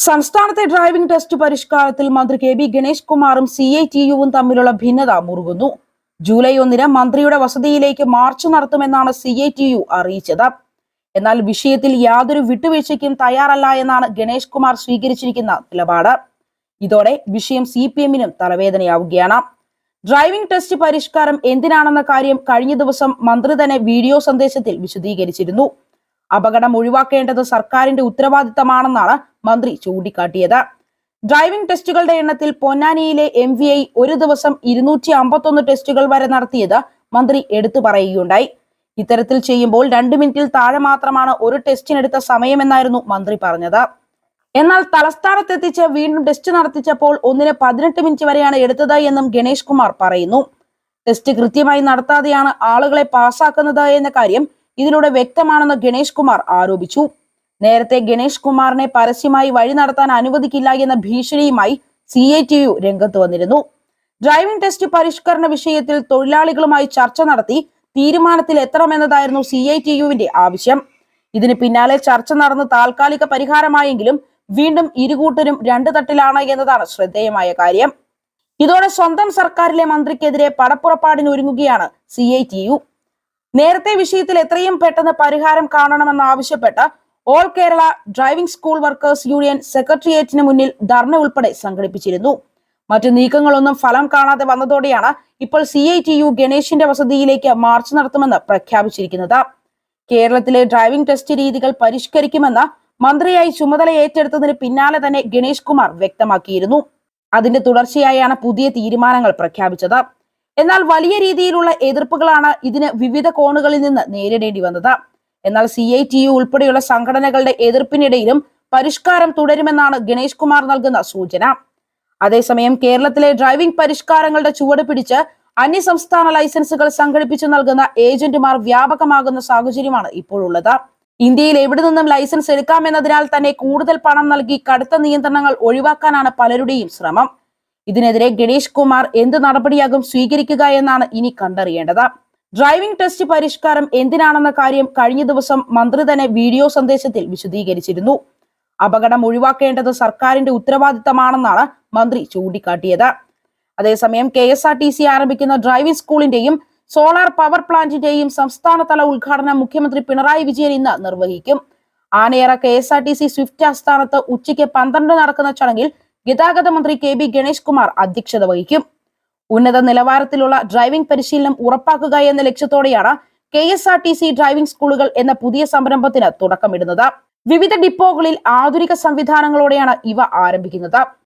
സംസ്ഥാനത്തെ driving test പരിഷ്കാരത്തിൽ മന്ത്രി KB. Ganesh കുമാറും CITUവും തമ്മിലുള്ള ഭിന്നത മുറുകുന്നു. ജൂലൈ 1-ന് മന്ത്രിയുടെ വസതിയിലേക്ക് മാർച്ച് നടത്തുമെന്നാണ് CITU അറിയിച്ചത്. എന്നാൽ വിഷയത്തിൽ യാതൊരു വിട്ടുവീഴ്ചയ്ക്കും തയ്യാറല്ല എന്നാണ് ഗണേഷ് കുമാർ സ്വീകരിച്ചിരിക്കുന്ന നിലപാട്. ഇതോടെ വിഷയം CPM-നും തലവേദനയാവുകയാണ്. ഡ്രൈവിംഗ് ടെസ്റ്റ് പരിഷ്കാരം എന്തിനാണെന്ന കാര്യം കഴിഞ്ഞ ദിവസം മന്ത്രി തന്നെ വീഡിയോ സന്ദേശത്തിൽ വിശദീകരിച്ചിരുന്നു. അപകടം ഒഴിവാക്കേണ്ടത് സർക്കാരിന്റെ ഉത്തരവാദിത്തമാണെന്നാണ് മന്ത്രി ചൂണ്ടിക്കാട്ടിയത്. ഡ്രൈവിംഗ് ടെസ്റ്റുകളുടെ എണ്ണത്തിൽ പൊന്നാനിയിലെ MVI ഒരു ദിവസം 251 ടെസ്റ്റുകൾ വരെ നടത്തിയത് മന്ത്രി എടുത്തു പറയുകയുണ്ടായി. ഇത്തരത്തിൽ ചെയ്യുമ്പോൾ 2 മിനിറ്റിൽ താഴെ മാത്രമാണ് ഒരു ടെസ്റ്റിനെടുത്ത സമയമെന്നായിരുന്നു മന്ത്രി പറഞ്ഞത്. എന്നാൽ തലസ്ഥാനത്തെത്തിച്ച് വീണ്ടും ടെസ്റ്റ് നടത്തിച്ചപ്പോൾ ഒന്നിന് 18 മിനിറ്റ് വരെയാണ് എടുത്തത് എന്നും ഗണേഷ് കുമാർ പറയുന്നു. ടെസ്റ്റ് കൃത്യമായി നടത്താതെയാണ് ആളുകളെ പാസ്സാക്കുന്നത് എന്ന കാര്യം ഇതിലൂടെ വ്യക്തമാണെന്ന് ഗണേഷ് കുമാർ ആരോപിച്ചു. നേരത്തെ ഗണേഷ് കുമാറിനെ പരസ്യമായി വഴി നടത്താൻ അനുവദിക്കില്ല എന്ന ഭീഷണിയുമായി CITU രംഗത്ത് വന്നിരുന്നു. ഡ്രൈവിംഗ് ടെസ്റ്റ് പരിഷ്കരണ വിഷയത്തിൽ തൊഴിലാളികളുമായി ചർച്ച നടത്തി തീരുമാനത്തിൽ എത്തണമെന്നതായിരുന്നു CITUവിന്റെ ആവശ്യം. ഇതിന് പിന്നാലെ ചർച്ച നടന്ന് താൽക്കാലിക പരിഹാരമായെങ്കിലും വീണ്ടും ഇരുകൂട്ടരും രണ്ടു തട്ടിലാണ് എന്നതാണ് ശ്രദ്ധേയമായ കാര്യം. ഇതോടെ സ്വന്തം സർക്കാരിലെ മന്ത്രിക്കെതിരെ പടപ്പുറപ്പാടിനൊരുങ്ങുകയാണ് CITU. നേരത്തെ വിഷയത്തിൽ എത്രയും പെട്ടെന്ന് പരിഹാരം കാണണമെന്നാവശ്യപ്പെട്ട് all Kerala driving school workers union സെക്രട്ടേറിയറ്റിന് മുന്നിൽ ധർണ ഉൾപ്പെടെ സംഘടിപ്പിച്ചിരുന്നു. മറ്റു നീക്കങ്ങളൊന്നും ഫലം കാണാതെ വന്നതോടെയാണ് ഇപ്പോൾ CITU ഗണേഷിന്റെ വസതിയിലേക്ക് മാർച്ച് നടത്തുമെന്ന് പ്രഖ്യാപിച്ചിരിക്കുന്നത്. കേരളത്തിലെ ഡ്രൈവിംഗ് ടെസ്റ്റ് രീതികൾ പരിഷ്കരിക്കുമെന്ന് മന്ത്രിയായി ചുമതല ഏറ്റെടുത്തതിന് പിന്നാലെ തന്നെ ഗണേഷ് കുമാർ വ്യക്തമാക്കിയിരുന്നു. അതിന്റെ തുടർച്ചയായാണ് പുതിയ തീരുമാനങ്ങൾ പ്രഖ്യാപിച്ചത്. എന്നാൽ വലിയ രീതിയിലുള്ള എതിർപ്പുകളാണ് ഇതിന് വിവിധ കോണുകളിൽ നിന്ന് നേരിടേണ്ടി വന്നത്. എന്നാൽ CITU ഉൾപ്പെടെയുള്ള സംഘടനകളുടെ എതിർപ്പിനിടയിലും പരിഷ്കാരം തുടരുമെന്നാണ് ഗണേഷ് കുമാർ നൽകുന്ന സൂചന. അതേസമയം കേരളത്തിലെ ഡ്രൈവിംഗ് പരിഷ്കാരങ്ങളുടെ ചുവട് പിടിച്ച് അന്യസംസ്ഥാന ലൈസൻസുകൾ സംഘടിപ്പിച്ചു നൽകുന്ന ഏജന്റുമാർ വ്യാപകമാകുന്ന സാഹചര്യമാണ് ഇപ്പോഴുള്ളത്. ഇന്ത്യയിൽ എവിടെ നിന്നും ലൈസൻസ് എടുക്കാമെന്നതിനാൽ തന്നെ കൂടുതൽ പണം നൽകി കടുത്ത നിയന്ത്രണങ്ങൾ ഒഴിവാക്കാനാണ് പലരുടെയും ശ്രമം. ഇതിനെതിരെ ഗണേഷ് കുമാർ എന്ത് നടപടിയാകും സ്വീകരിക്കുക എന്നാണ് ഇനി കണ്ടറിയേണ്ടത്. ഡ്രൈവിംഗ് ടെസ്റ്റ് പരിഷ്കാരം എന്തിനാണെന്ന കാര്യം കഴിഞ്ഞ ദിവസം മന്ത്രി തന്നെ വീഡിയോ സന്ദേശത്തിൽ വിശദീകരിച്ചിരുന്നു. അപകടം ഒഴിവാക്കേണ്ടത് സർക്കാരിന്റെ ഉത്തരവാദിത്തമാണെന്നാണ് മന്ത്രി ചൂണ്ടിക്കാട്ടിയത്. അതേസമയം KSRTC ആരംഭിക്കുന്ന ഡ്രൈവിംഗ് സ്കൂളിന്റെയും സോളാർ പവർ പ്ലാന്റിന്റെയും സംസ്ഥാനതല ഉദ്ഘാടനം മുഖ്യമന്ത്രി പിണറായി വിജയൻ ഇന്ന് നിർവഹിക്കും. ആനയറ KSRTC സ്വിഫ്റ്റ് ആസ്ഥാനത്ത് ഉച്ചയ്ക്ക് 12 നടക്കുന്ന ചടങ്ങിൽ ഗതാഗത മന്ത്രി കെ.ബി. ഗണേഷ് കുമാർ അധ്യക്ഷത വഹിക്കും. ഉന്നത നിലവാരത്തിലുള്ള ഡ്രൈവിംഗ് പരിശീലനം ഉറപ്പാക്കുക എന്ന ലക്ഷ്യത്തോടെയാണ് KSRTC ഡ്രൈവിംഗ് സ്കൂളുകൾ എന്ന പുതിയ സംരംഭത്തിന് തുടക്കമിടുന്നത്. വിവിധ ഡിപ്പോകളിൽ ആധുനിക സംവിധാനങ്ങളോടെയാണ് ഇവ ആരംഭിക്കുന്നത്.